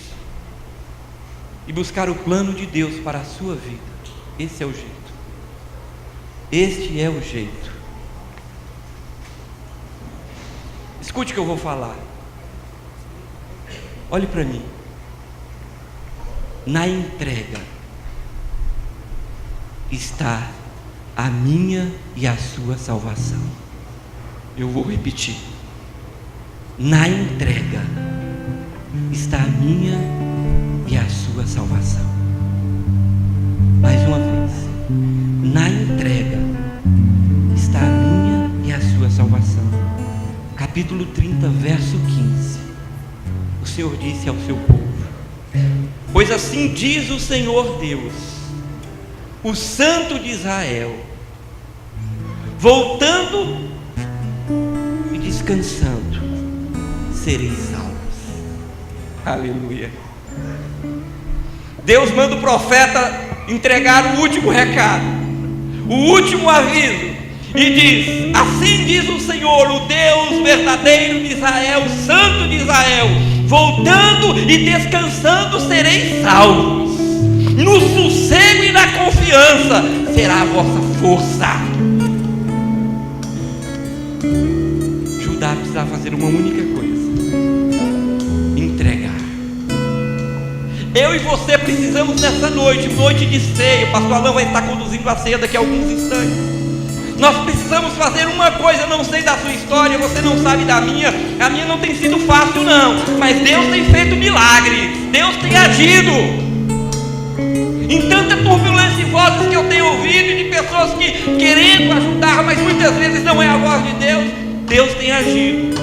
e buscar o plano de Deus para a sua vida. Esse é o jeito. Este é o jeito. Escute o que eu vou falar. Olhe para mim. Na entrega está a minha e a sua salvação. Eu vou repetir. Na entrega está a minha e a sua salvação. Mais uma vez. na entrega está a minha e a sua salvação. Capítulo 30, verso 15. O Senhor disse ao seu povo: pois assim diz o Senhor Deus, o Santo de Israel, voltando e descansando, sereis salvos. Aleluia. Deus manda o profeta entregar o último recado, o último aviso, e diz: assim diz o Senhor, o Deus verdadeiro de Israel, o Santo de Israel, voltando e descansando sereis salvos. No sossego e na confiança será a vossa força. Judá precisava fazer uma única coisa: entregar. Eu e você precisamos nessa noite, noite de ceia. O pastor Alain vai estar conduzindo a ceia daqui a alguns instantes. Nós precisamos fazer uma coisa. Eu não sei da sua história, você não sabe da minha. A minha não tem sido fácil não, mas Deus tem feito milagres. Deus tem agido. Em tanta turbulência e vozes que eu tenho ouvido, de pessoas que querendo ajudar, mas muitas vezes não é a voz de Deus. Deus tem agido,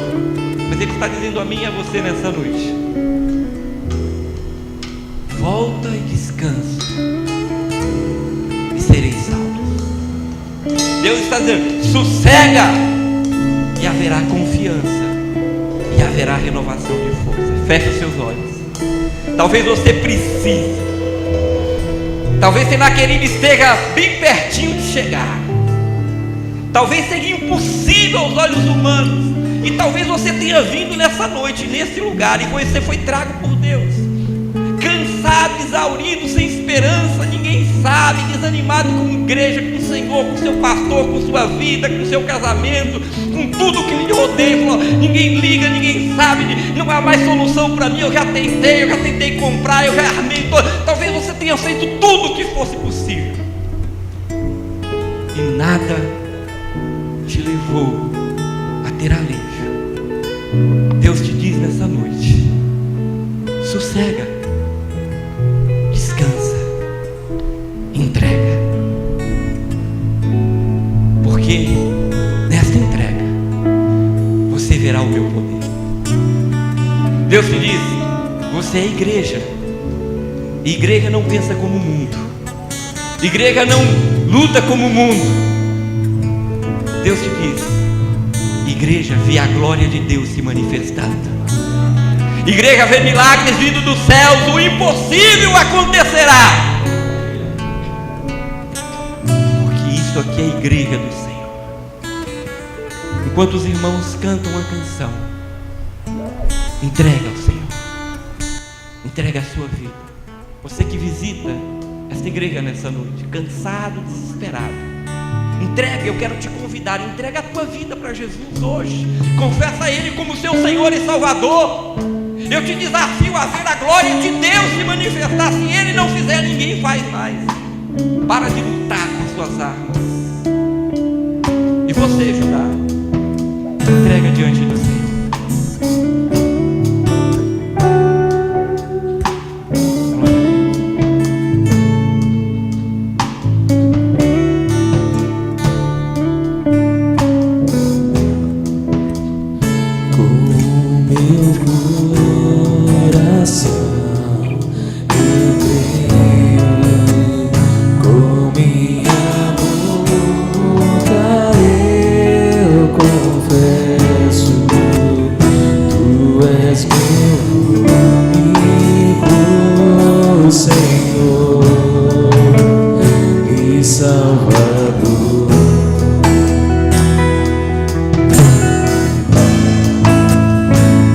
mas Ele está dizendo a mim e a você nessa noite: volta e descansa, e sereis salvos. Deus está dizendo: sossega, e haverá confiança, e haverá renovação de força. Feche os seus olhos. Talvez você precise, talvez Senaqueribe esteja bem pertinho de chegar, talvez seja impossível aos olhos humanos, e talvez você tenha vindo nessa noite, nesse lugar, e você foi trago por Deus, cansado, exaurido, sem esperança, ninguém sabe, desanimado com a igreja, com o Senhor, com o seu pastor, com sua vida, com o seu casamento, com tudo que lhe rodeia. Falou: ninguém liga, ninguém sabe, não há mais solução para mim. Eu já tentei comprar, eu já armei todo. Talvez você tenha feito tudo o que fosse possível e nada te levou a ter alívio. Deus te diz nessa noite: sossega, descansa, entrega, porque nesta entrega você verá o meu poder. Deus te diz: você é igreja, e igreja não pensa como o mundo, igreja não luta como o mundo. Deus te diz: igreja vê a glória de Deus se manifestando, igreja vê milagres vindo dos céus, o impossível acontecerá, porque isso aqui é a igreja do Senhor. Enquanto os irmãos cantam a canção, entrega ao Senhor, entrega a sua vida. Você que visita esta igreja nessa noite, cansado, desesperado, entrega. Eu quero te convidar: entrega a tua vida para Jesus hoje, confessa a Ele como seu Senhor e Salvador. Eu te desafio a ver a glória de Deus se manifestar. Se Ele não fizer, ninguém faz mais. Para de lutar com suas armas. E você, Judá, entrega diante do Senhor.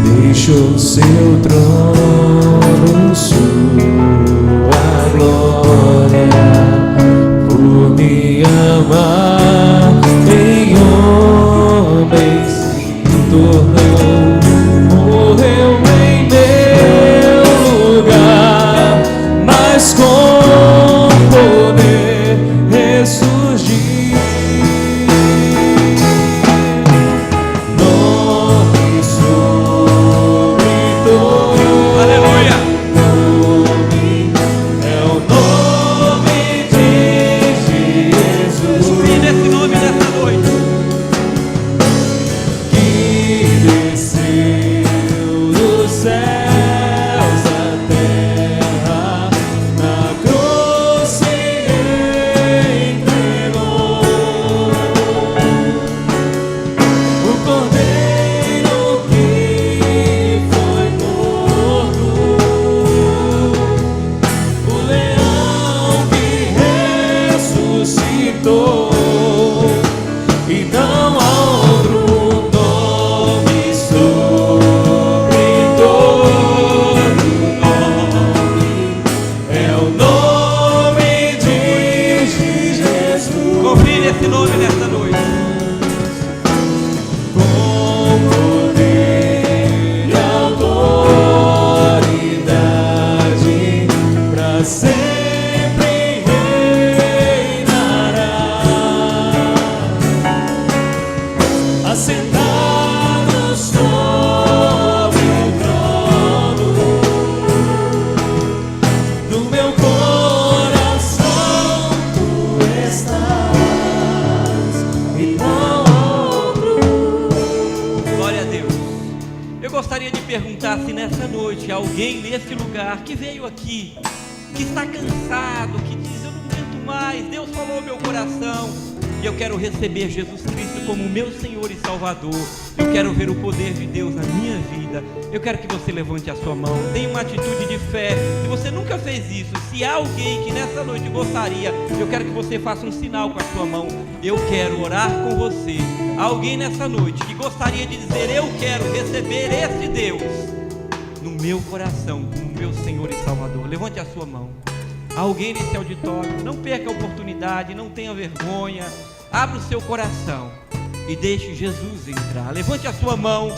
Deixou seu trono, sua glória, por me amar, em homem se tornou, morreu em meu lugar, mas com poder ressurgiu. Nome sobre todo nessa noite alguém nesse lugar que veio aqui, que está cansado, que diz: eu não aguento mais, Deus falou meu coração, e eu quero receber Jesus Cristo como meu Senhor e Salvador, eu quero ver o poder de Deus na minha vida, eu quero que você levante a sua mão, tenha uma atitude de fé. Se você nunca fez isso, se há alguém que nessa noite gostaria, eu quero que você faça um sinal com a sua mão: eu quero orar com você. Alguém nessa noite que gostaria de dizer: eu quero receber esse Deus no meu coração como meu Senhor e Salvador, levante a sua mão. Alguém nesse auditório, não perca a oportunidade, não tenha vergonha, abra o seu coração e deixe Jesus entrar. Levante a sua mão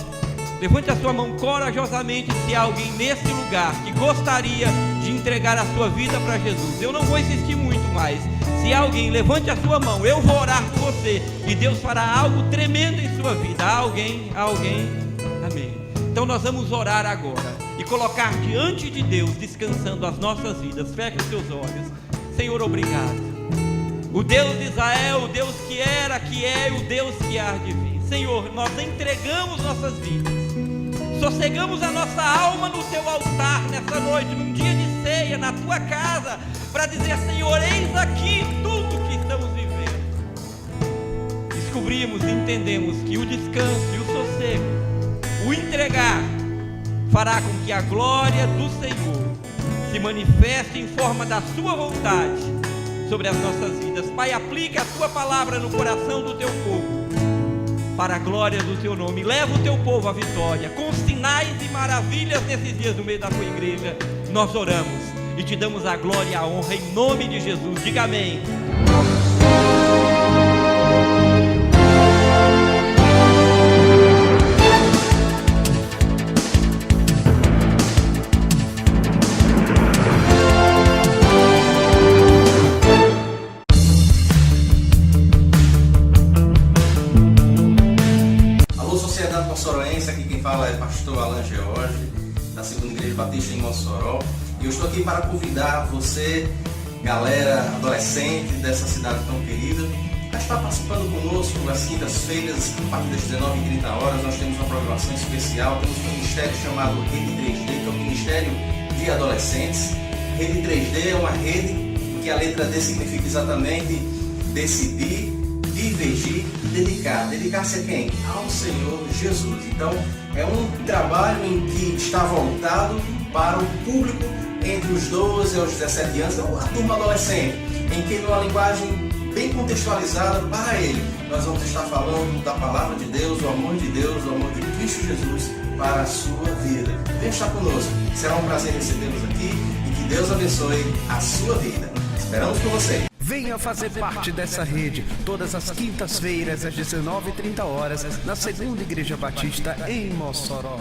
corajosamente se há alguém nesse lugar que gostaria de entregar a sua vida para Jesus. Eu não vou insistir muito mais. Se há alguém, levante a sua mão, eu vou orar por você e Deus fará algo tremendo em sua vida. Há alguém? Amém. Então nós vamos orar agora e colocar diante de Deus, descansando as nossas vidas. Feche os seus olhos. Senhor, obrigado. O Deus de Israel, o Deus que era, que é e o Deus que há de vir. Senhor, nós entregamos nossas vidas, sossegamos a nossa alma no teu altar nessa noite, num dia de ceia, na tua casa, para dizer: Senhor, eis aqui tudo que estamos vivendo. Descobrimos e entendemos que o descanso e o sossego, o entregar, fará com que a glória do Senhor se manifeste em forma da sua vontade sobre as nossas vidas. Pai, aplica a tua palavra no coração do teu povo, para a glória do teu nome. Leva o teu povo à vitória, com sinais e maravilhas nesses dias no meio da tua igreja. Nós oramos e te damos a glória e a honra em nome de Jesus. Diga amém. Aqui quem fala é pastor Alan George, da Segunda Igreja Batista em Mossoró, e eu estou aqui para convidar você, galera adolescente dessa cidade tão querida, a estar participando conosco às quintas-feiras, a partir das 19h30. Nós temos uma programação especial. Temos um ministério chamado Rede 3D, que é o Ministério de Adolescentes. Rede 3D é uma rede em que a letra D significa exatamente decidir, divergir, dedicar. Dedicar-se a quem? Ao Senhor Jesus. Então, é um trabalho em que está voltado para o público entre os 12 aos 17 anos, então a turma adolescente, em que numa linguagem bem contextualizada para ele, nós vamos estar falando da palavra de Deus, do amor de Deus, do amor de Cristo Jesus para a sua vida. Venha estar conosco. Será um prazer recebê-los aqui e que Deus abençoe a sua vida. Esperamos por você. Venha fazer parte dessa rede, todas as quintas-feiras às 19h30, na Segunda Igreja Batista em Mossoró.